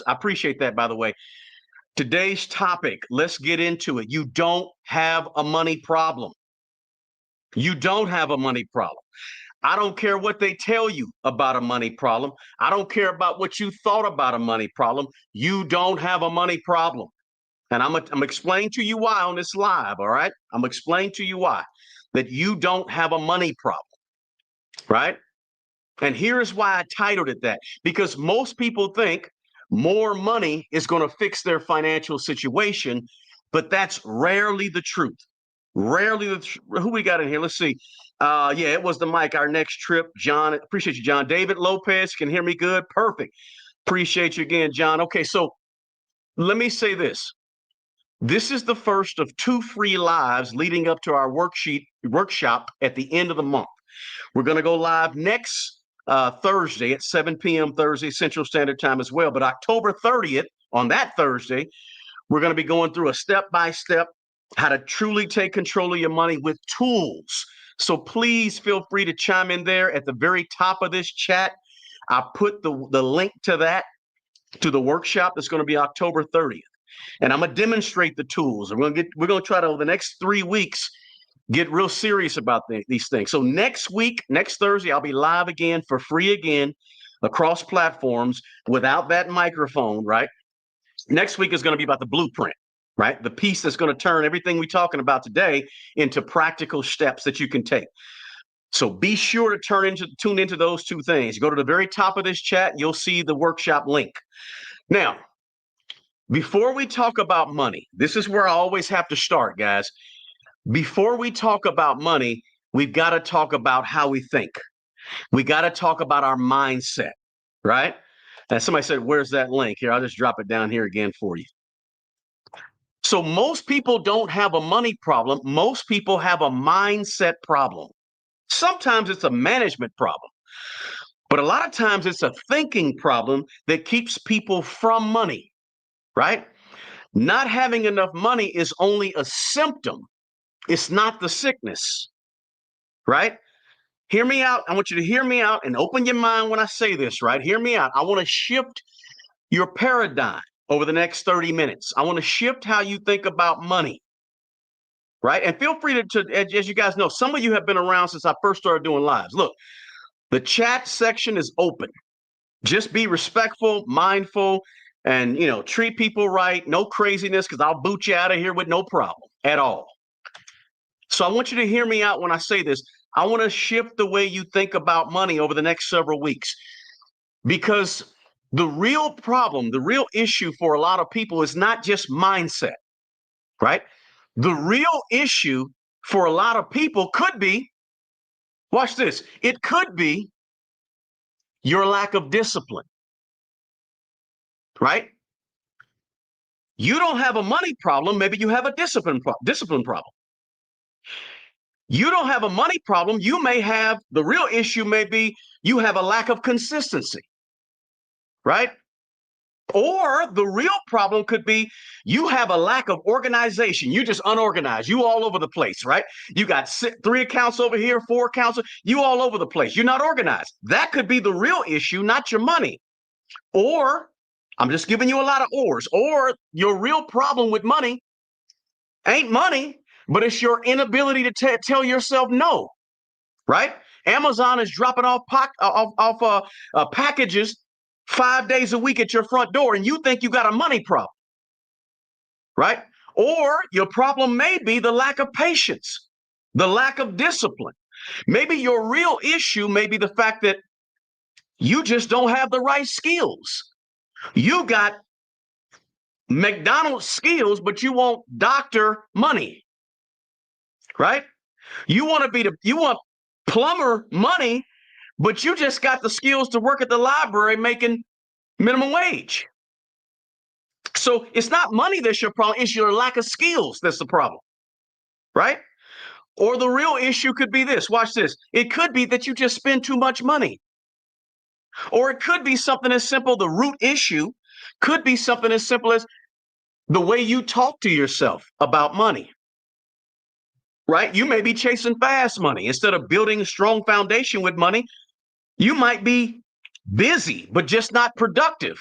I appreciate that, by the way. Today's topic, let's get into it. You don't have a money problem. You don't have a money problem. I don't care what they tell you about a money problem. I don't care about what you thought about a money problem. You don't have a money problem. And I'm explaining to you why on this live, all right? I'm explaining to you why. That you don't have a money problem, right? And here's why I titled it that. Because most people think more money is going to fix their financial situation, but that's rarely the truth. Rarely who we got in here? Let's see. Yeah, it was the mic. Our next trip, John. Appreciate you, John. David Lopez, can hear me good? Perfect. Appreciate you again, John. Okay, so let me say this. This is the first of 2 free lives leading up to our workshop at the end of the month. We're going to go live next Thursday at 7 p.m. Thursday Central Standard Time as well. But October 30th, on that Thursday, we're going to be going through a step-by-step how to truly take control of your money with tools. So please feel free to chime in there at the very top of this chat. I put the link to that, to the workshop that's going to be October 30th. And I'm going to demonstrate the tools. We're going to try to, over the next 3 weeks, get real serious about these things. So next week, next Thursday, I'll be live again for free again across platforms without that microphone, right? Next week is going to be about the blueprint, right? The piece that's going to turn everything we're talking about today into practical steps that you can take. So be sure to tune into those 2 things. Go to the very top of this chat, you'll see the workshop link. Now, before we talk about money, this is where I always have to start, guys. Before we talk about money, we've got to talk about how we think. We got to talk about our mindset, right? And somebody said, where's that link? Here, I'll just drop it down here again for you. So most people don't have a money problem. Most people have a mindset problem. Sometimes it's a management problem, but a lot of times it's a thinking problem that keeps people from money. Right? Not having enough money is only a symptom. It's not the sickness. Right? Hear me out. I want you to hear me out and open your mind when I say this, right? Hear me out. I want to shift your paradigm over the next 30 minutes. I want to shift how you think about money. Right? And feel free to, as you guys know, some of you have been around since I first started doing lives. Look, the chat section is open. Just be respectful, mindful, and, treat people right. No craziness, because I'll boot you out of here with no problem at all. So I want you to hear me out when I say this. I want to shift the way you think about money over the next several weeks, because the real problem, the real issue for a lot of people is not just mindset, right? The real issue for a lot of people could be, watch this, it could be your lack of discipline. Right? You don't have a money problem. Maybe you have a discipline problem. You don't have a money problem. You may have, the real issue may be you have a lack of consistency. Right? Or the real problem could be you have a lack of organization. You're just unorganized. You all over the place, right? You got 3 accounts over here, 4 accounts. You all over the place. You're not organized. That could be the real issue, not your money. Or I'm just giving you a lot of ors. Or your real problem with money ain't money, but it's your inability to tell yourself no, right? Amazon is dropping off packages 5 days a week at your front door, and you think you got a money problem, right? Or your problem may be the lack of patience, the lack of discipline. Maybe your real issue may be the fact that you just don't have the right skills. You got McDonald's skills, but you want doctor money, right? You want plumber money, but you just got the skills to work at the library making minimum wage. So it's not money that's your problem. It's your lack of skills that's the problem, right? Or the real issue could be this. Watch this. It could be that you just spend too much money. Or it could be something as simple, the root issue could be something as simple as the way you talk to yourself about money, right? You may be chasing fast money. Instead of building a strong foundation with money, you might be busy, but just not productive.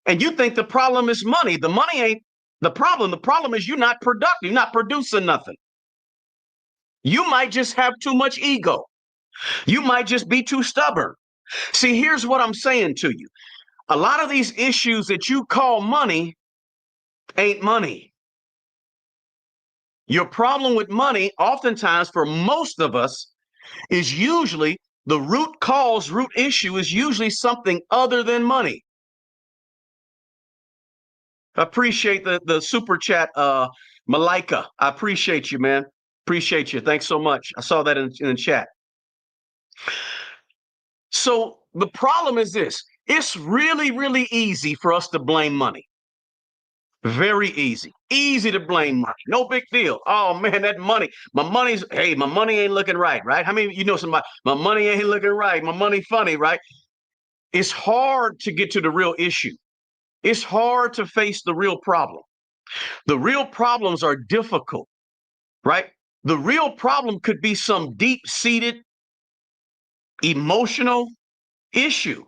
And you think the problem is money. The money ain't the problem. The problem is you're not productive. You're not producing nothing. You might just have too much ego. You might just be too stubborn. See, here's what I'm saying to you. A lot of these issues that you call money ain't money. Your problem with money, oftentimes for most of us, is usually the root cause, root issue is usually something other than money. I appreciate the super chat, Malika. I appreciate you, man. Appreciate you. Thanks so much. I saw that in the chat. So the problem is this: it's really, really easy for us to blame money. Very easy. Easy to blame money. No big deal. Oh man, that money. My money ain't looking right, right? How many you know somebody, my money ain't looking right, my money funny, right? It's hard to get to the real issue. It's hard to face the real problem. The real problems are difficult, right? The real problem could be some deep-seated emotional issue,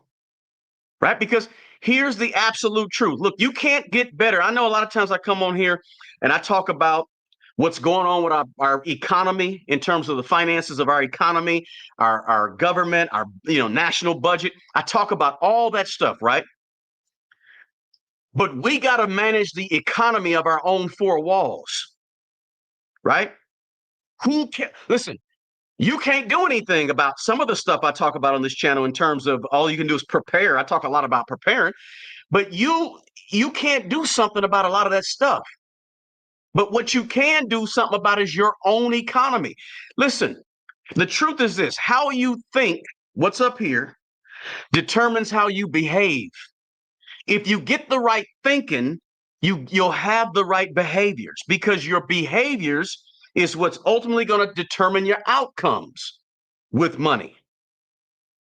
right? Because here's the absolute truth. Look, you can't get better. I know a lot of times I come on here and I talk about what's going on with our economy in terms of the finances of our economy, our government, our national budget. I talk about all that stuff, right? But we got to manage the economy of our own four walls, right? Who can listen? You can't do anything about some of the stuff I talk about on this channel in terms of all you can do is prepare. I talk a lot about preparing, but you can't do something about a lot of that stuff. But what you can do something about is your own economy. Listen, the truth is this: how you think, what's up here, determines how you behave. If you get the right thinking, you'll have the right behaviors, because your behaviors is what's ultimately going to determine your outcomes with money,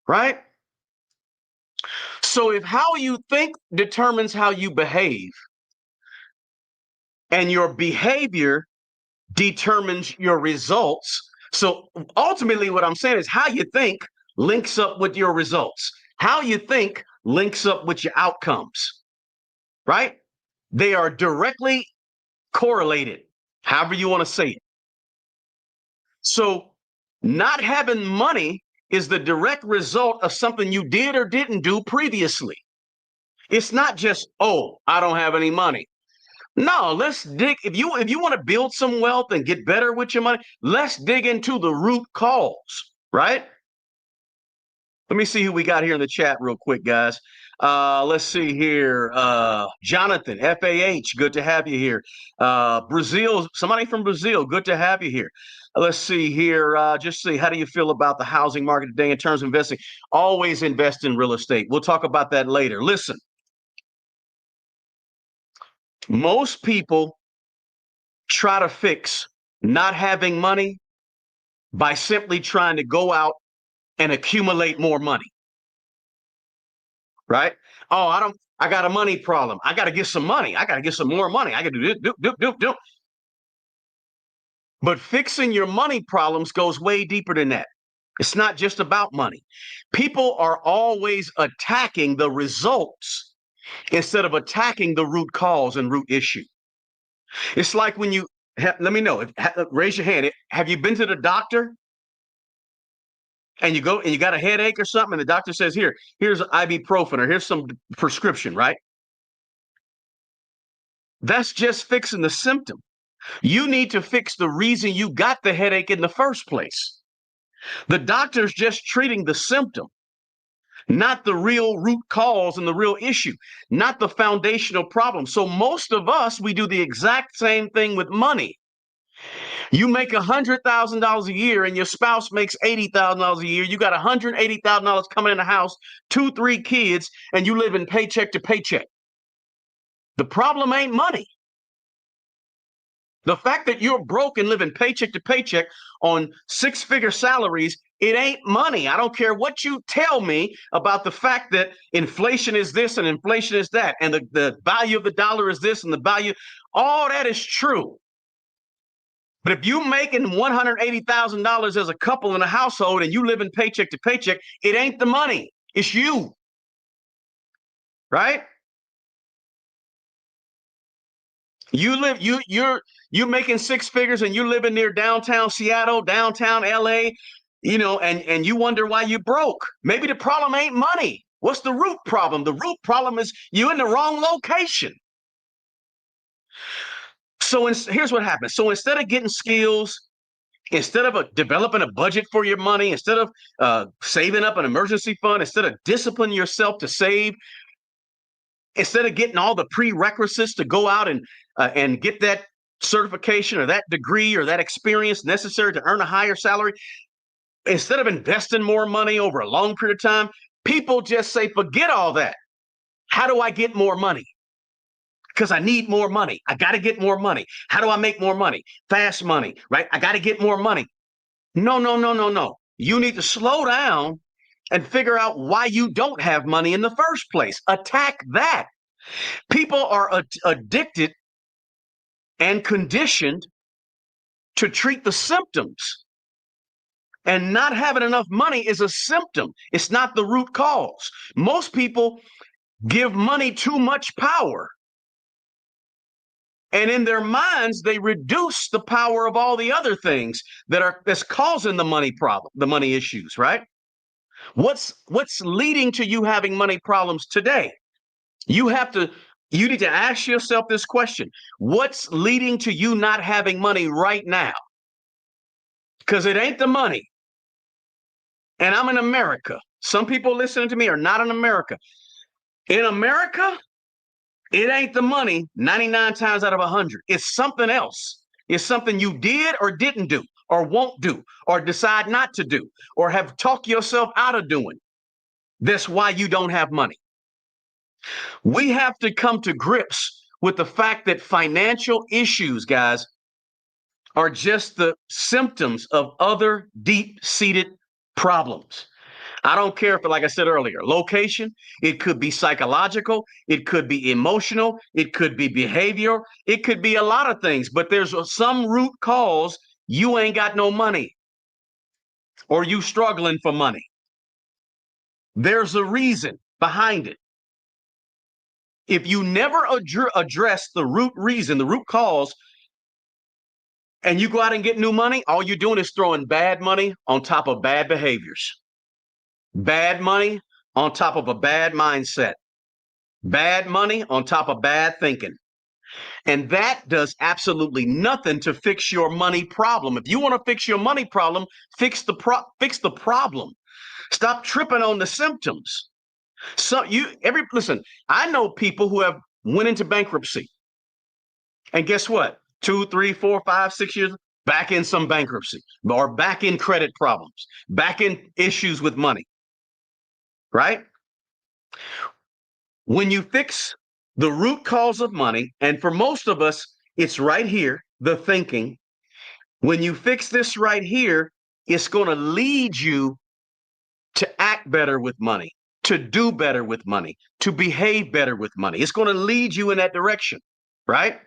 right? So if how you think determines how you behave, and your behavior determines your results, so ultimately what I'm saying is how you think links up with your results. How you think links up with your outcomes, right? They are directly correlated, however you want to say it. So not having money is the direct result of something you did or didn't do previously. It's not just, oh, I don't have any money. No, let's dig. If you want to build some wealth and get better with your money, let's dig into the root cause, right? Let me see who we got here in the chat real quick, guys. Let's see here. Jonathan, FAH, good to have you here. Brazil, somebody from Brazil, good to have you here. Let's see here. Just see, how do you feel about the housing market today in terms of investing? Always invest in real estate. We'll talk about that later. Listen, most people try to fix not having money by simply trying to go out and accumulate more money, right? Oh, I got a money problem. I got to get some money. I got to get some more money. I got to do. But fixing your money problems goes way deeper than that. It's not just about money. People are always attacking the results instead of attacking the root cause and root issue. It's like when you let me know. Raise your hand. Have you been to the doctor and you go and you got a headache or something, and the doctor says, here's ibuprofen, or here's some prescription, right? That's just fixing the symptom. You need to fix the reason you got the headache in the first place. The doctor's just treating the symptom, not the real root cause and the real issue, not the foundational problem. So most of us, we do the exact same thing with money. You make $100,000 a year and your spouse makes $80,000 a year. You got $180,000 coming in the house, 2-3 kids, and you live in paycheck to paycheck. The problem ain't money. The fact that you're broke and living paycheck to paycheck on 6-figure salaries, it ain't money. I don't care what you tell me about the fact that inflation is this and inflation is that, and the value of the dollar is this and the value, all that is true. But if you're making $180,000 as a couple in a household and you live in paycheck to paycheck, it ain't the money. It's you. Right? You're making six figures and you're living near downtown Seattle, downtown LA, and you wonder why you broke. Maybe the problem ain't money. What's the root problem? The root problem is you're in the wrong location. So here's what happens. So instead of getting skills, instead of developing a budget for your money, instead of saving up an emergency fund, instead of disciplining yourself to save, instead of getting all the prerequisites to go out and get that certification or that degree or that experience necessary to earn a higher salary, instead of investing more money over a long period of time, people just say, forget all that. How do I get more money? Because I need more money. I got to get more money. How do I make more money? Fast money, right? I got to get more money. No, no, no, no, no. You need to slow down and figure out why you don't have money in the first place. Attack that. People are addicted and conditioned to treat the symptoms. And not having enough money is a symptom. It's not the root cause. Most people give money too much power. And in their minds, they reduce the power of all the other things that's causing the money problem, the money issues, right? What's leading to you having money problems today? You need to ask yourself this question. What's leading to you not having money right now? Because it ain't the money. And I'm in America. Some people listening to me are not in America. In America, it ain't the money 99 times out of 100. It's something else. It's something you did or didn't do or won't do or decide not to do or have talked yourself out of doing. That's why you don't have money. We have to come to grips with the fact that financial issues, guys, are just the symptoms of other deep-seated problems. I don't care if, like I said earlier, location, it could be psychological, it could be emotional, it could be behavioral, it could be a lot of things, but there's some root cause. You ain't got no money or you struggling for money. There's a reason behind it. If you never address the root reason, the root cause, and you go out and get new money, all you're doing is throwing bad money on top of bad behaviors. Bad money on top of a bad mindset. Bad money on top of bad thinking. And that does absolutely nothing to fix your money problem. If you want to fix your money problem, fix the problem. Stop tripping on the symptoms. So listen, I know people who have went into bankruptcy. And guess what? 2, 3, 4, 5, 6 years back in some bankruptcy or back in credit problems, back in issues with money. Right? When you fix the root cause of money, and for most of us, it's right here, the thinking. When you fix this right here, it's going to lead you to act better with money, to do better with money, to behave better with money. It's going to lead you in that direction, right?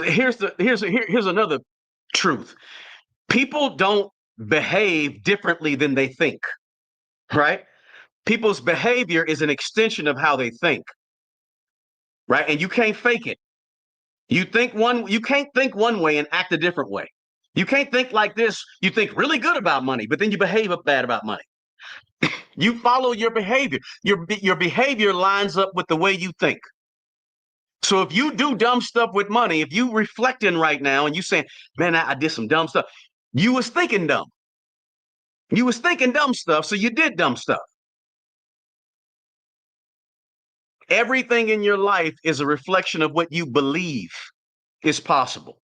Here's another truth. People don't behave differently than they think, right? People's behavior is an extension of how they think, right? And you can't fake it. You can't think one way and act a different way. You can't think like this. You think really good about money, but then you behave bad about money. You follow your behavior. Your behavior lines up with the way you think. So if you do dumb stuff with money, if you reflecting right now and you saying, man, I did some dumb stuff, you was thinking dumb. You was thinking dumb stuff, so you did dumb stuff. Everything in your life is a reflection of what you believe is possible.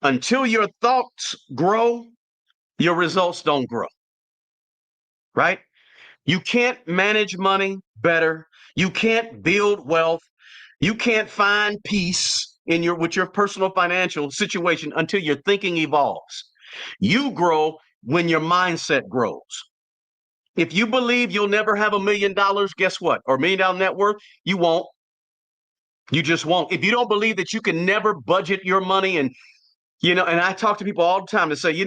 Until your thoughts grow, your results don't grow. Right? You can't manage money better. You can't build wealth. You can't find peace with your personal financial situation until your thinking evolves. You grow when your mindset grows. If you believe you'll never have $1 million, guess what? Or $1 million net worth, you won't. You just won't. If you don't believe that you can never budget your money and I talk to people all the time to say,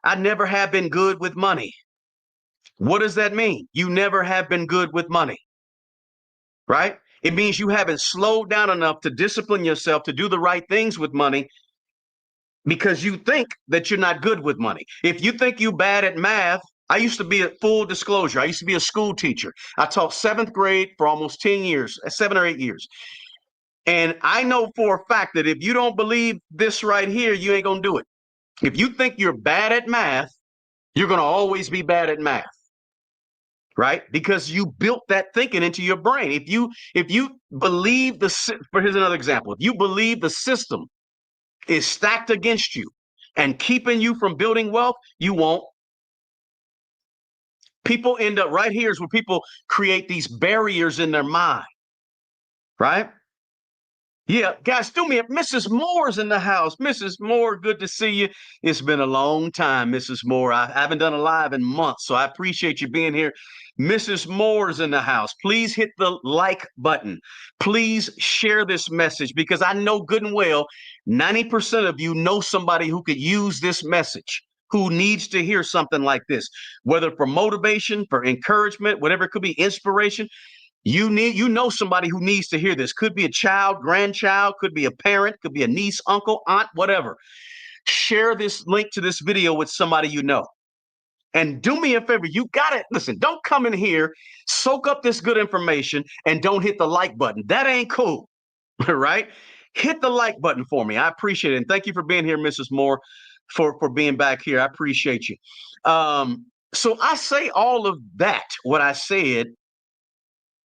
I never have been good with money. What does that mean? You never have been good with money, right? It means you haven't slowed down enough to discipline yourself to do the right things with money because you think that you're not good with money. If you think you're bad at math, I used to be a full disclosure. I used to be a school teacher. I taught seventh grade for almost 10 years, 7 or 8 years. And I know for a fact that if you don't believe this right here, you ain't going to do it. If you think you're bad at math, you're going to always be bad at math, right? Because you built that thinking into your brain. If you believe here's another example. If you believe the system is stacked against you and keeping you from building wealth, you won't. People end up right here is where people create these barriers in their mind, right? Yeah, guys, do me. Mrs. Moore's in the house. Mrs. Moore, good to see you. It's been a long time, Mrs. Moore. I haven't done a live in months, so I appreciate you being here. Mrs. Moore's in the house. Please hit the like button. Please share this message because I know good and well 90% of you know somebody who could use this message, who needs to hear something like this, whether for motivation, for encouragement, whatever it could be, inspiration. You know somebody who needs to hear this. Could be a child, grandchild, could be a parent, could be a niece, uncle, aunt, whatever. Share this link to this video with somebody you know. And do me a favor, you got it. Listen, don't come in here, soak up this good information, and don't hit the like button. That ain't cool. Right? Hit the like button for me. I appreciate it. And thank you for being here, Mrs. Moore, for being back here. I appreciate you. So I say all of that, what I said,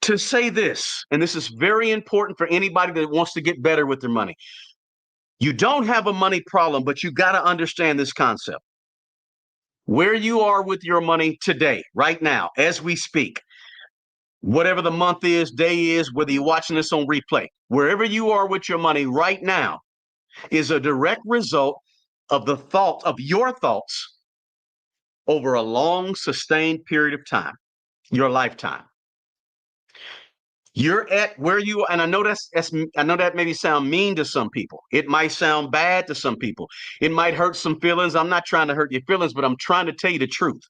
to say this, and this is very important for anybody that wants to get better with their money. You don't have a money problem, but you got to understand this concept. Where you are with your money today, right now, as we speak, whatever the month is, day is, whether you're watching this on replay, wherever you are with your money right now is a direct result of your thoughts over a long, sustained period of time, your lifetime. You're at where you are, and I know I know that maybe sound mean to some people. It might sound bad to some people. It might hurt some feelings. I'm not trying to hurt your feelings, but I'm trying to tell you the truth.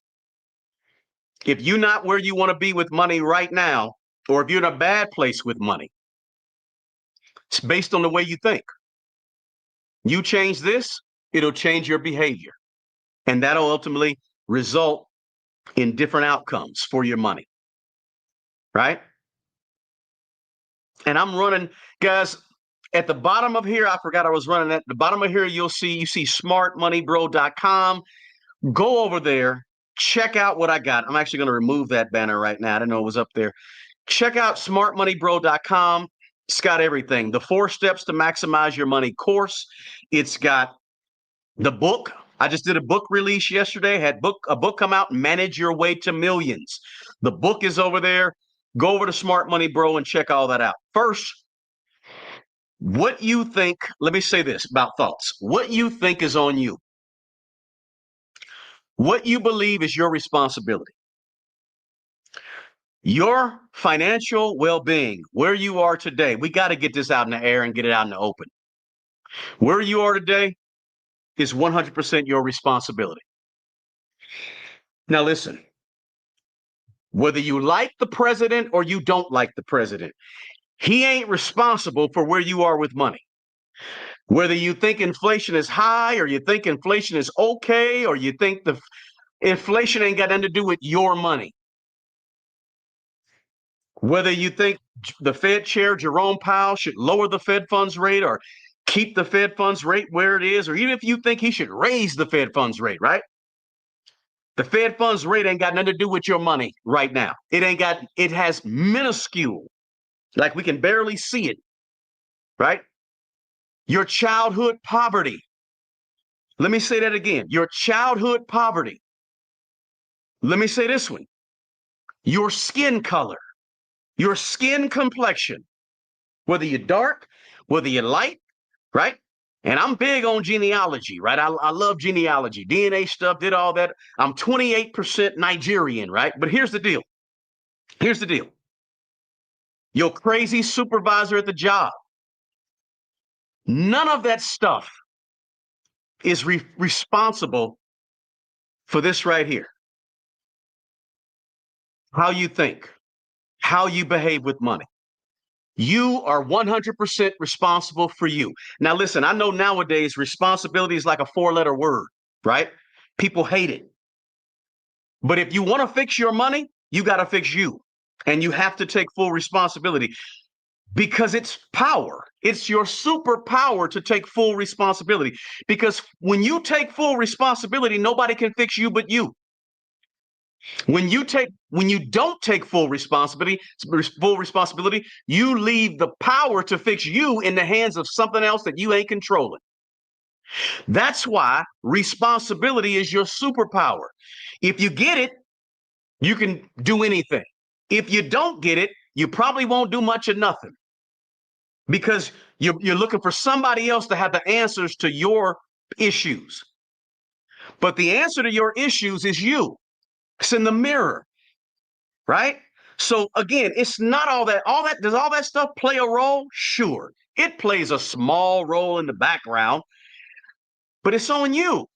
If you're not where you want to be with money right now, or if you're in a bad place with money, it's based on the way you think. You change this, it'll change your behavior. And that'll ultimately result in different outcomes for your money. Right? And I'm running, guys, at the bottom of here, I forgot I was running at the bottom of here, you see smartmoneybro.com. Go over there, check out what I got. I'm actually going to remove that banner right now. I didn't know it was up there. Check out smartmoneybro.com. It's got everything. The 4 Steps to Maximize Your Money course. It's got the book. I just did a book release yesterday. Had a book come out, Manage Your Way to Millions. The book is over there. Go over to Smart Money Bro and check all that out. First, what you think, let me say this about thoughts. What you think is on you. What you believe is your responsibility. Your financial well-being, where you are today, we got to get this out in the air and get it out in the open. Where you are today is 100% your responsibility. Now listen, whether you like the president or you don't like the president, he ain't responsible for where you are with money. Whether you think inflation is high or you think inflation is okay or you think the inflation ain't got nothing to do with your money. Whether you think the Fed Chair Jerome Powell should lower the Fed funds rate or keep the Fed funds rate where it is, or even if you think he should raise the Fed funds rate, right? The Fed funds rate ain't got nothing to do with your money right now. It has minuscule, like we can barely see it, right? Your childhood poverty. Let me say that again. Your childhood poverty. Let me say this one. Your skin color, your skin complexion, whether you're dark, whether you're light, right? And I'm big on genealogy, right? I love genealogy, DNA stuff, did all that. I'm 28% Nigerian, right? But here's the deal. Here's the deal. Your crazy supervisor at the job. None of that stuff is responsible for this right here. How you think, how you behave with money. You are 100% responsible for you. Now, listen, I know nowadays responsibility is like a four-letter word, right? People hate it. But if you want to fix your money, you got to fix you. And you have to take full responsibility because it's power. It's your superpower to take full responsibility. Because when you take full responsibility, nobody can fix you but you. When you don't take full responsibility, you leave the power to fix you in the hands of something else that you ain't controlling. That's why responsibility is your superpower. If you get it, you can do anything. If you don't get it, you probably won't do much of nothing because you're looking for somebody else to have the answers to your issues. But the answer to your issues is you. It's in the mirror, right? So again, it's not all that. Does all that stuff play a role? Sure. It plays a small role in the background, but it's on you,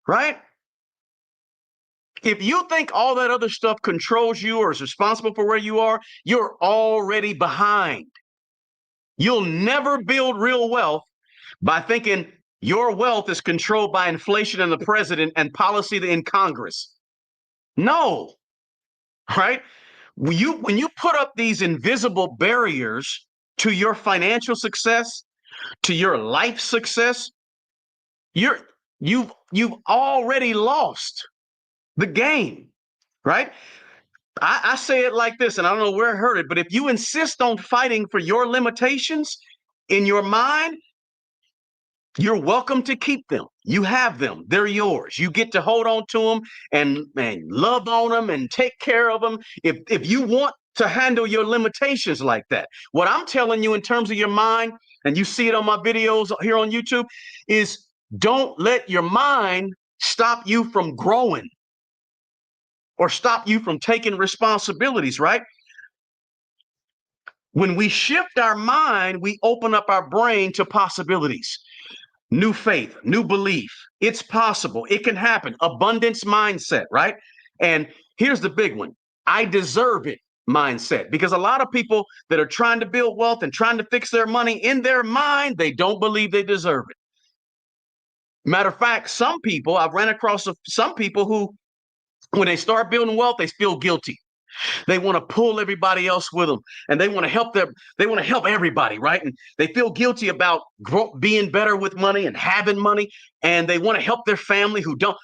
right? If you think all that other stuff controls you or is responsible for where you are, you're already behind. You'll never build real wealth by thinking your wealth is controlled by inflation and the president and policy in Congress. No, right? When you put up these invisible barriers to your financial success, to your life success, you've already lost the game, right? I say it like this, and I don't know where I heard it, but if you insist on fighting for your limitations in your mind, you're welcome to keep them. You have them. They're yours. You get to hold on to them and love on them and take care of them. If you want to handle your limitations like that, what I'm telling you in terms of your mind, and you see it on my videos here on YouTube, is don't let your mind stop you from growing or stop you from taking responsibilities, right? When we shift our mind, we open up our brain to possibilities. New faith, new belief. It's possible. It can happen. Abundance mindset, right? And here's the big one. I deserve it mindset, because a lot of people that are trying to build wealth and trying to fix their money in their mind, they don't believe they deserve it. Matter of fact, I've ran across some people who, when they start building wealth, they feel guilty. They want to pull everybody else with them, and they want to help everybody, right? And they feel guilty about being better with money and having money, and they want to help their family who don't.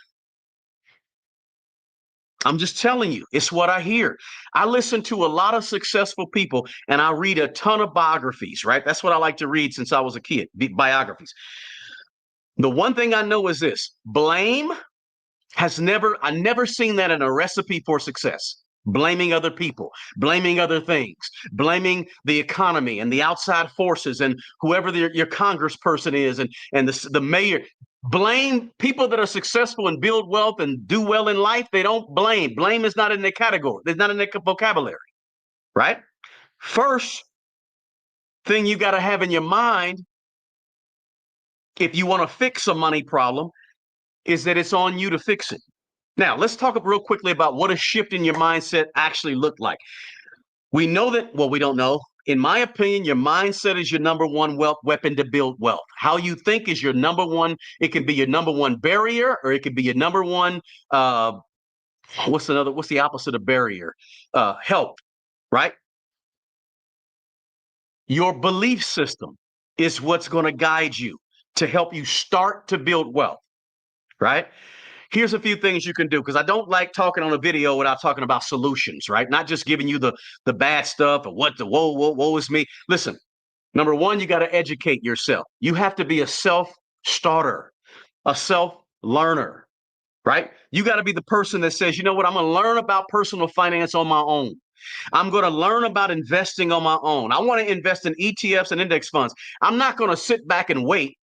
I'm just telling you, it's what I hear. I listen to a lot of successful people, and I read a ton of biographies, right? That's what I like to read since I was a kid, biographies. The one thing I know is this: blame I never seen that in a recipe for success. Blaming other people, blaming other things, blaming the economy and the outside forces and whoever your congressperson is and the mayor. Blame people that are successful and build wealth and do well in life. They don't blame. Blame is not in their category. It's not in their vocabulary, right? First thing you got to have in your mind if you want to fix a money problem is that it's on you to fix it. Now, let's talk real quickly about what a shift in your mindset actually looked like. We know that, well, we don't know. In my opinion, your mindset is your number one weapon to build wealth. How you think is your number one. It can be your number one barrier, or it can be your number one. What's the opposite of barrier? Help, right? Your belief system is what's going to guide you to help you start to build wealth, right? Here's a few things you can do, because I don't like talking on a video without talking about solutions, right? Not just giving you the bad stuff or what the woe is me. Listen, number one, you got to educate yourself. You have to be a self-starter, a self-learner, right? You got to be the person that says, you know what, I'm going to learn about personal finance on my own. I'm going to learn about investing on my own. I want to invest in ETFs and index funds. I'm not going to sit back and wait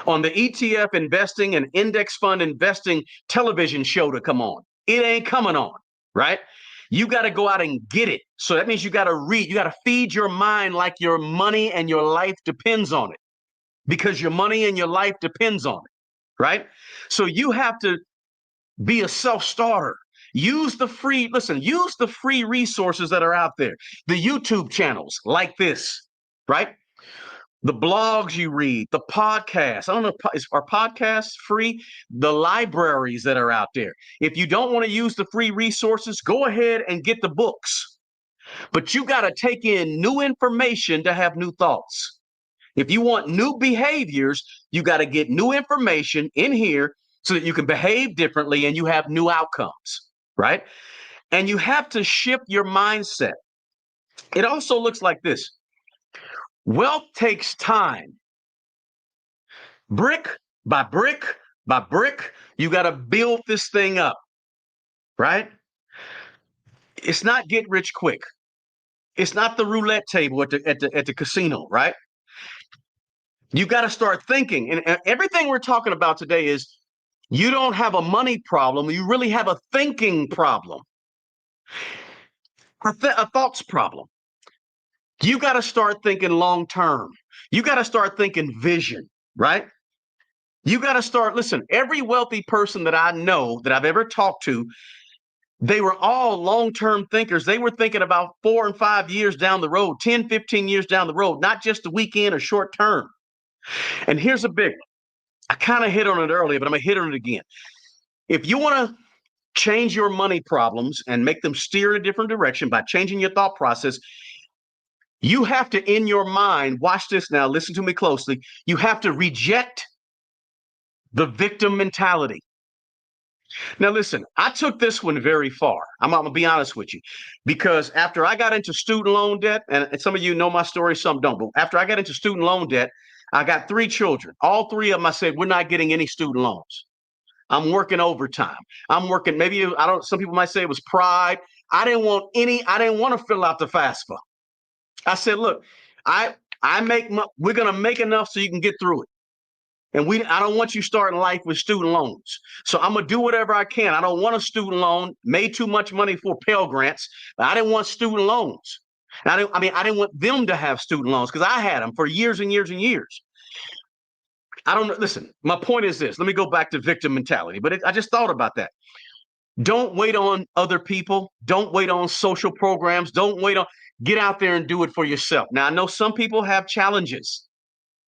on the ETF investing and index fund investing television show to come on. It ain't coming on, right? You got to go out and get it. So that means you got to read, you got to feed your mind like your money and your life depends on it, because your money and your life depends on it, right? So you have to be a self-starter. Use the free, listen, use the free resources that are out there. The YouTube channels like this, right? The blogs you read, the podcasts. I don't know, are podcasts free? The libraries that are out there. If you don't want to use the free resources, go ahead and get the books. But you got to take in new information to have new thoughts. If you want new behaviors, you got to get new information in here so that you can behave differently and you have new outcomes, right? And you have to shift your mindset. It also looks like this. Wealth takes time. Brick by brick by brick, you got to build this thing up, right? It's not get rich quick. It's not the roulette table at the casino, right? You got to start thinking. And everything we're talking about today is you don't have a money problem. You really have a thinking problem, a thoughts problem. You got to start thinking long term. You got to start thinking vision, right? You got to start, listen, every wealthy person that I know that I've ever talked to, they were all long-term thinkers. They were thinking about 4 and 5 years down the road, 10, 15 years down the road, not just the weekend or short term. And here's a big one. I kind of hit on it earlier, but I'm going to hit on it again. If you want to change your money problems and make them steer in a different direction by changing your thought process, you have to, in your mind, watch this now, listen to me closely. You have to reject the victim mentality. Now, listen, I took this one very far. I'm going to be honest with you, because after I got into student loan debt, and some of you know my story, some don't, but after I got into student loan debt, I got 3 children. All 3 of them, I said, we're not getting any student loans. I'm working overtime. I'm working, maybe, some people might say it was pride. I didn't want to fill out the FAFSA. I said, look, we're going to make enough so you can get through it. And I don't want you starting life with student loans. So I'm going to do whatever I can. I don't want a student loan, made too much money for Pell Grants, but I didn't want student loans. I didn't want them to have student loans because I had them for years and years and years. I don't know. Listen, my point is this. Let me go back to victim mentality, but I just thought about that. Don't wait on other people. Don't wait on social programs. Get out there and do it for yourself. Now, I know some people have challenges,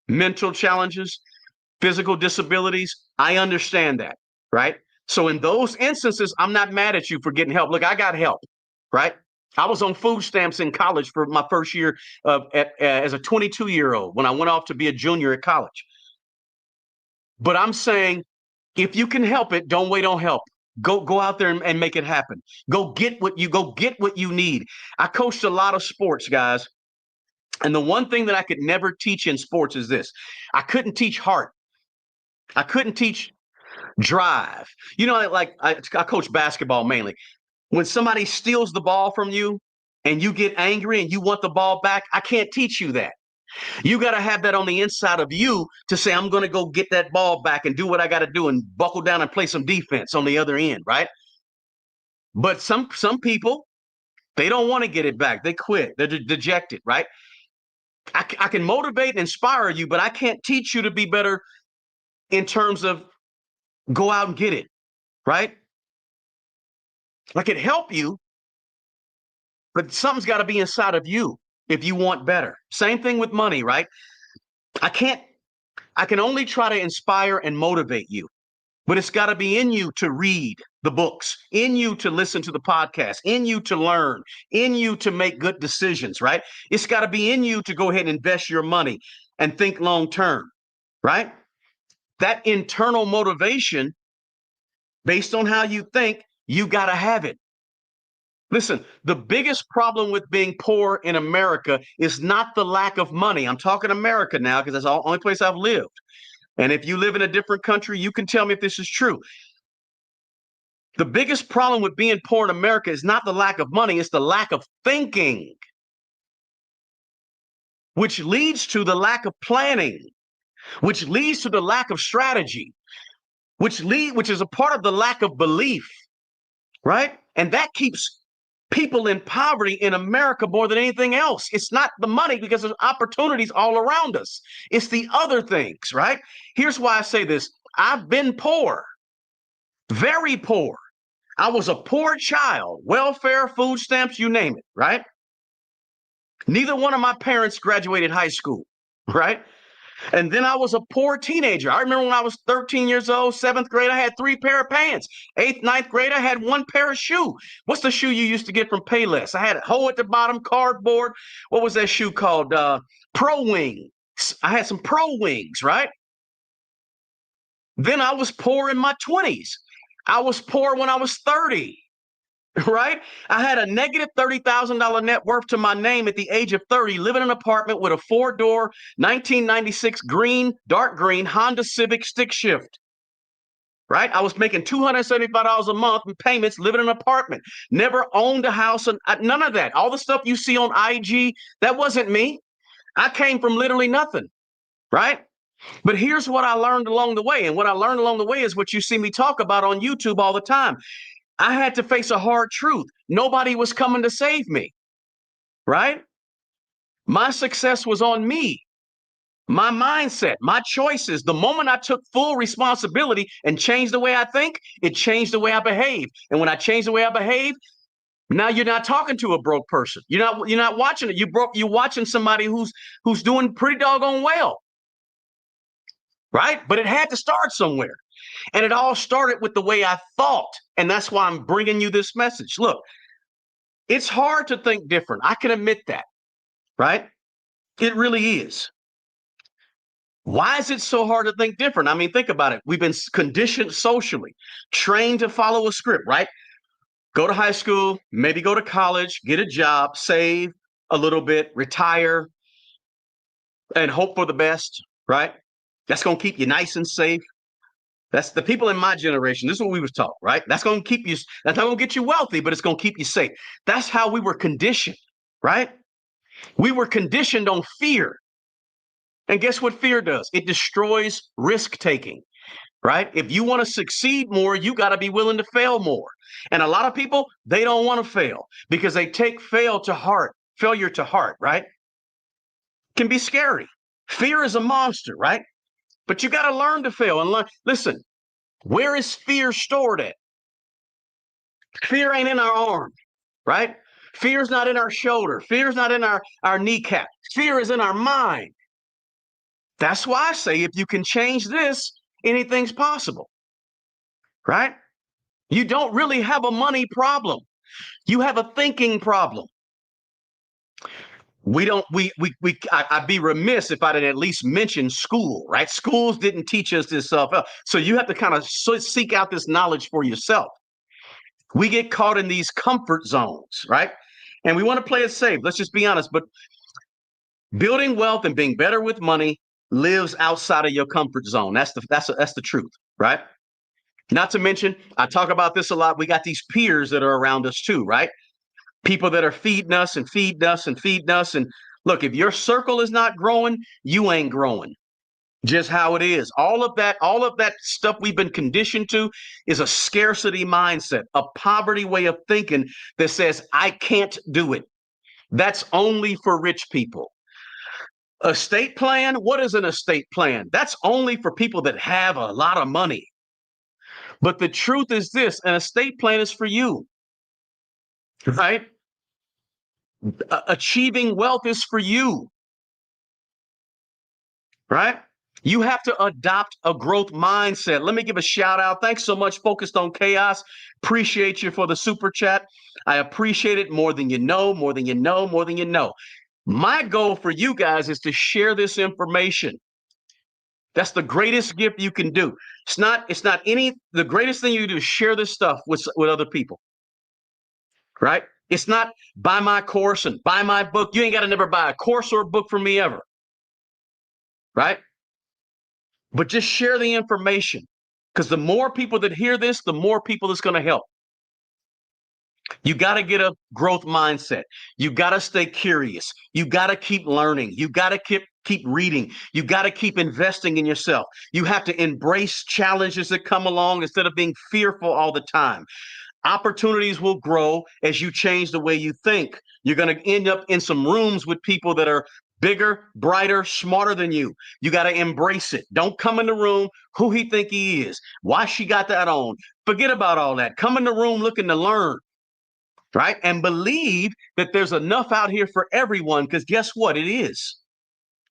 mental challenges, physical disabilities. I understand that, right? So in those instances, I'm not mad at you for getting help. Look, I got help, right? I was on food stamps in college for my first year as a 22-year-old when I went off to be a junior at college. But I'm saying, if you can help it, don't wait on help. Go out there and make it happen. Go get what you need. I coached a lot of sports, guys. And the one thing that I could never teach in sports is this. I couldn't teach heart. I couldn't teach drive. You know, like I coach basketball mainly. When somebody steals the ball from you and you get angry and you want the ball back, I can't teach you that. You got to have that on the inside of you to say, I'm going to go get that ball back and do what I got to do and buckle down and play some defense on the other end, right? But some people, they don't want to get it back. They quit. They're dejected, right? I can motivate and inspire you, but I can't teach you to be better in terms of go out and get it, right? I can help you, but something's got to be inside of you if you want better. Same thing with money, right? I can only try to inspire and motivate you, but it's got to be in you to read the books, in you to listen to the podcast, in you to learn, in you to make good decisions, right? It's got to be in you to go ahead and invest your money and think long term, right? That internal motivation, based on how you think, you got to have it. Listen, the biggest problem with being poor in America is not the lack of money. I'm talking America now because that's the only place I've lived. And if you live in a different country, you can tell me if this is true. The biggest problem with being poor in America is not the lack of money, it's the lack of thinking, which leads to the lack of planning, which leads to the lack of strategy, which is a part of the lack of belief, right? And that keeps people in poverty in America more than anything else. It's not the money because there's opportunities all around us. It's the other things, right? Here's why I say this. I've been poor, very poor. I was a poor child, welfare, food stamps, you name it, right? Neither one of my parents graduated high school, right? And then I was a poor teenager. I remember when I was 13 years old, seventh grade, I had 3 pair of pants. Eighth, ninth grade, I had 1 pair of shoe. What's the shoe you used to get from Payless? I had a hole at the bottom, cardboard. What was that shoe called? Pro Wings. I had some Pro Wings, right? Then I was poor in my 20s. I was poor when I was 30. Right? I had a negative $30,000 net worth to my name at the age of 30, living in an apartment with a 4-door 1996 green, dark green Honda Civic stick shift. Right? I was making $275 a month in payments, living in an apartment, never owned a house, and none of that. All the stuff you see on IG, that wasn't me. I came from literally nothing. Right? But here's what I learned along the way. And what I learned along the way is what you see me talk about on YouTube all the time. I had to face a hard truth. Nobody was coming to save me, right? My success was on me, my mindset, my choices. The moment I took full responsibility and changed the way I think, it changed the way I behave. And when I changed the way I behave, now you're not talking to a broke person. You're not watching it. You're watching somebody who's doing pretty doggone well, right? But it had to start somewhere. And it all started with the way I thought. And that's why I'm bringing you this message. Look, it's hard to think different. I can admit that, right? It really is. Why is it so hard to think different? I mean, think about it. We've been conditioned socially, trained to follow a script, right? Go to high school, maybe go to college, get a job, save a little bit, retire, and hope for the best, right? That's going to keep you nice and safe. That's the people in my generation. This is what we was taught, right? That's going to keep you, that's not going to get you wealthy, but it's going to keep you safe. That's how we were conditioned, right? We were conditioned on fear. And guess what fear does? It destroys risk taking, right? If you want to succeed more, you got to be willing to fail more. And a lot of people, they don't want to fail because they take failure to heart, right? Can be scary. Fear is a monster, right? But you got to learn to fail and learn. Listen, where is fear stored at? Fear ain't in our arm, right? Fear's not in our shoulder. Fear's not in our kneecap. Fear is in our mind. That's why I say if you can change this, anything's possible, right? You don't really have a money problem. You have a thinking problem. I'd be remiss if I didn't at least mention school, right? Schools didn't teach us this stuff. So you have to kind of seek out this knowledge for yourself. We get caught in these comfort zones, right? And we want to play it safe. Let's just be honest. But building wealth and being better with money lives outside of your comfort zone. That's the truth, right? Not to mention, I talk about this a lot. We got these peers that are around us too, right? People that are feeding us and feeding us and feeding us. And look, if your circle is not growing, you ain't growing. Just how it is. All of that stuff we've been conditioned to is a scarcity mindset, a poverty way of thinking that says, I can't do it. That's only for rich people. Estate plan? What is an estate plan? That's only for people that have a lot of money. But the truth is this, an estate plan is for you, right? Achieving wealth is for you, right? You have to adopt a growth mindset. Let me give a shout out. Thanks so much, Focused on Chaos. Appreciate you for the super chat. I appreciate it more than you know, more than you know, more than you know. My goal for you guys is to share this information. That's the greatest gift you can do. The greatest thing you can do is share this stuff with other people, right? It's not buy my course and buy my book. You ain't got to never buy a course or a book from me ever, right? But just share the information because the more people that hear this, the more people it's going to help. You got to get a growth mindset. You got to stay curious. You got to keep learning. You got to keep reading. You got to keep investing in yourself. You have to embrace challenges that come along instead of being fearful all the time. Opportunities will grow as you change the way you think. You're going to end up in some rooms with people that are bigger, brighter, smarter than you. You got to embrace it. Don't come in the room who he think he is. Why she got that on? Forget about all that. Come in the room looking to learn, right? And believe that there's enough out here for everyone, because guess what? It is.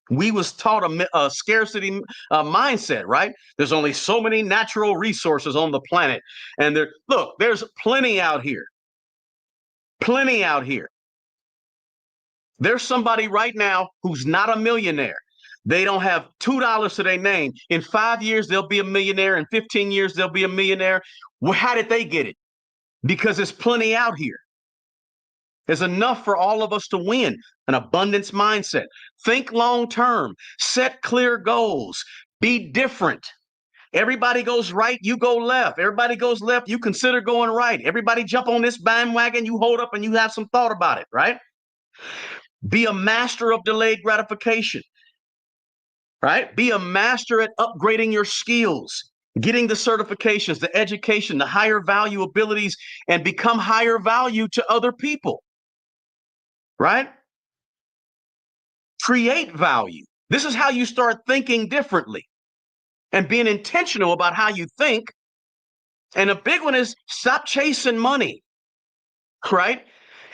We was taught a scarcity mindset, right? There's only so many natural resources on the planet. And there's plenty out here. Plenty out here. There's somebody right now who's not a millionaire. They don't have $2 to their name. In 5 years, they'll be a millionaire. In 15 years, they'll be a millionaire. Well, how did they get it? Because there's plenty out here. There's enough for all of us to win. An abundance mindset. Think long term. Set clear goals. Be different. Everybody goes right, you go left. Everybody goes left, you consider going right. Everybody jump on this bandwagon, you hold up and you have some thought about it, right? Be a master of delayed gratification, right? Be a master at upgrading your skills, getting the certifications, the education, the higher value abilities, and become higher value to other people, right? Create value. This is how you start thinking differently and being intentional about how you think. And a big one is stop chasing money, right?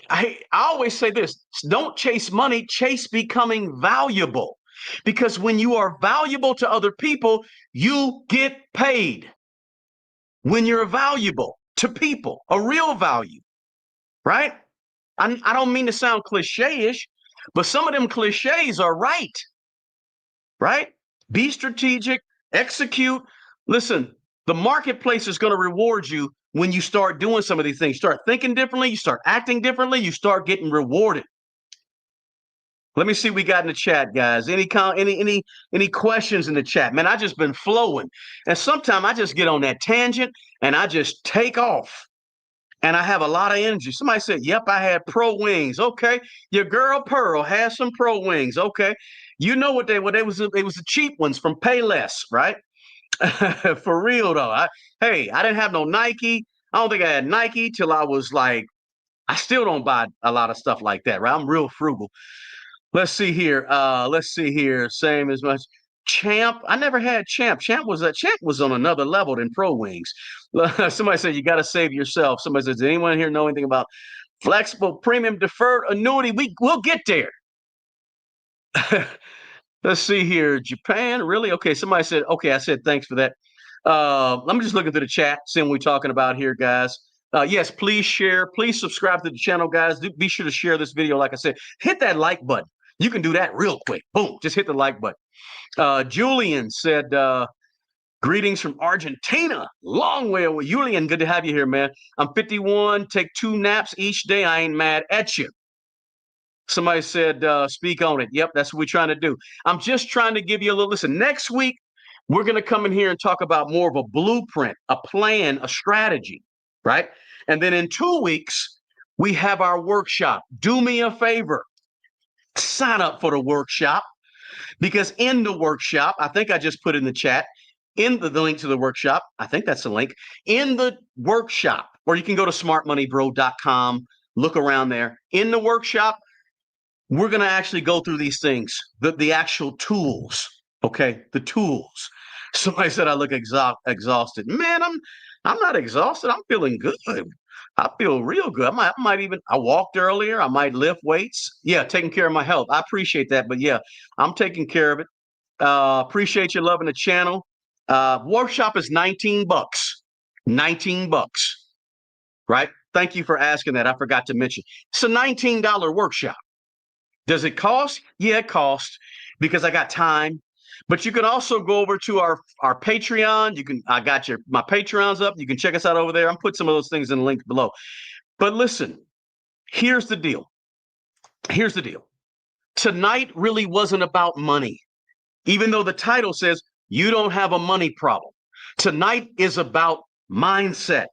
I always say this, don't chase money, chase becoming valuable. Because when you are valuable to other people, you get paid. When you're valuable to people, a real value, right? I don't mean to sound cliche-ish, but some of them cliches are right, right? Be strategic, execute. Listen, the marketplace is going to reward you when you start doing some of these things. Start thinking differently, you start acting differently, you start getting rewarded. Let me see what we got in the chat, guys. Any questions in the chat? Man, I just been flowing. And sometimes I just get on that tangent and I just take off. And I have a lot of energy. Somebody said, yep, I had pro wings. Okay. Your girl Pearl has some pro wings. Okay. You know what they was the cheap ones from Payless, right? For real though. I didn't have no Nike. I don't think I had Nike till I was like, I still don't buy a lot of stuff like that, right? I'm real frugal. Let's see here. Same as much. Champ. I never had Champ. Champ was on another level than Pro Wings. Somebody said you got to save yourself. Somebody says, does anyone here know anything about flexible premium deferred annuity? We'll get there. Let's see here. Japan, really? Okay. Somebody said, okay. I said thanks for that. I'm just looking through the chat, seeing what we're talking about here, guys. Yes, please share. Please subscribe to the channel, guys. Be sure to share this video. Like I said, hit that like button. You can do that real quick. Boom, just hit the like button. Julian said, greetings from Argentina. Long way away. Julian, good to have you here, man. I'm 51, take 2 naps each day. I ain't mad at you. Somebody said, speak on it. Yep, that's what we're trying to do. I'm just trying to give you a little, listen, next week, we're going to come in here and talk about more of a blueprint, a plan, a strategy, right? And then in 2 weeks, we have our workshop. Do me a favor. Sign up for the workshop, because in the workshop, I think I just put in the chat, in the link to the workshop, I think that's the link, in the workshop, or you can go to smartmoneybro.com, look around there. In the workshop, we're going to actually go through these things, the actual tools, okay, the tools. Somebody said I look exhausted. Man, I'm not exhausted. I'm feeling good. I feel real good. I walked earlier. I might lift weights. Yeah, taking care of my health. I appreciate that. But yeah, I'm taking care of it. Appreciate you loving the channel. Workshop is $19. $19, right? Thank you for asking that. I forgot to mention. It's a $19 workshop. Does it cost? Yeah, it costs because I got time. But you can also go over to our Patreon. I got my Patreons up. You can check us out over there. I'm putting some of those things in the link below. But listen, here's the deal. Here's the deal. Tonight really wasn't about money, even though the title says you don't have a money problem. Tonight is about mindset.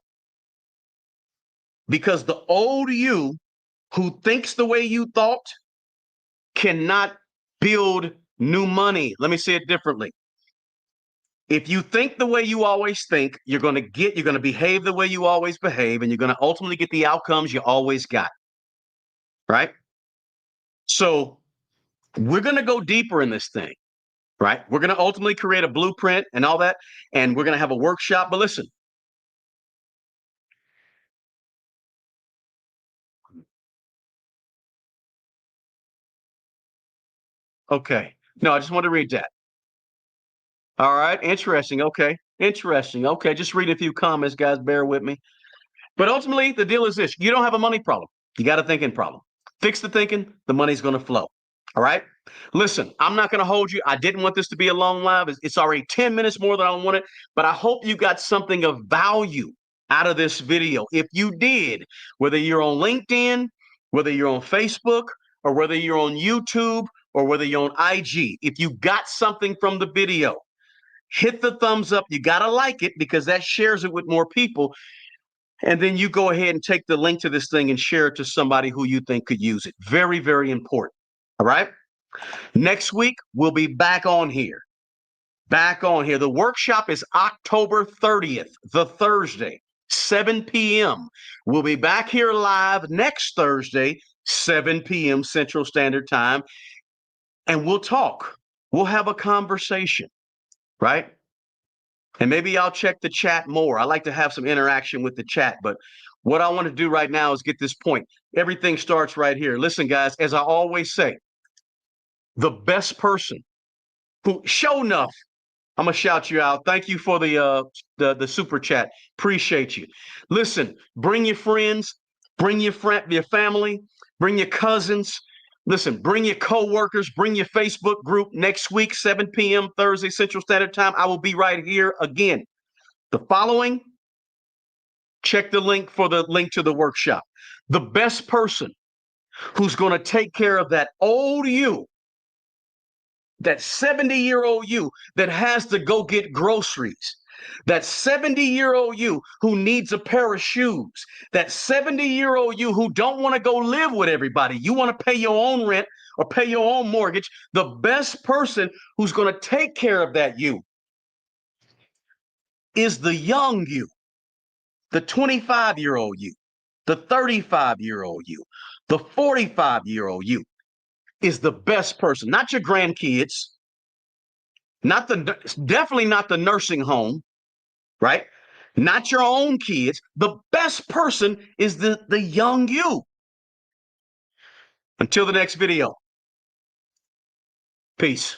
Because the old you who thinks the way you thought cannot build new money. Let me say it differently. If you think the way you always think, you're going to behave the way you always behave, and you're going to ultimately get the outcomes you always got. Right? So we're going to go deeper in this thing. Right? We're going to ultimately create a blueprint and all that, and we're going to have a workshop. But listen, okay. No, I just want to read that. All right. Interesting. Okay. Interesting. Okay. Just read a few comments, guys. Bear with me. But ultimately, the deal is this: you don't have a money problem. You got a thinking problem. Fix the thinking, the money's going to flow. All right. Listen, I'm not going to hold you. I didn't want this to be a long live. It's already 10 minutes more than I wanted, but I hope you got something of value out of this video. If you did, whether you're on LinkedIn, whether you're on Facebook, or whether you're on YouTube, or whether you're on IG, if you got something from the video, hit the thumbs up. You got to like it because that shares it with more people. And then you go ahead and take the link to this thing and share it to somebody who you think could use it. Very, very important. All right. Next week, we'll be back on here. Back on here. The workshop is October 30th, the Thursday, 7 p.m. We'll be back here live next Thursday, 7 p.m. Central Standard Time. And we'll talk. We'll have a conversation. Right? And maybe I'll check the chat more. I like to have some interaction with the chat, but what I want to do right now is get this point. Everything starts right here. Listen, guys, as I always say, the best person who show enough, I'm gonna shout you out. Thank you for the super chat. Appreciate you. Listen, bring your friends, bring your family, bring your cousins. Listen, bring your coworkers, bring your Facebook group next week, 7 p.m. Thursday Central Standard Time. I will be right here again. The following, check the link for the link to the workshop. The best person who's going to take care of that old you, that 70-year-old you that has to go get groceries, that 70-year-old you who needs a pair of shoes, that 70-year-old you who don't want to go live with everybody. You want to pay your own rent or pay your own mortgage. The best person who's going to take care of that you is the young you, the 25-year-old you, the 35-year-old you, the 45-year-old you is the best person, not your grandkids, definitely not the nursing home, right? Not your own kids. The best person is the young you. Until the next video. Peace.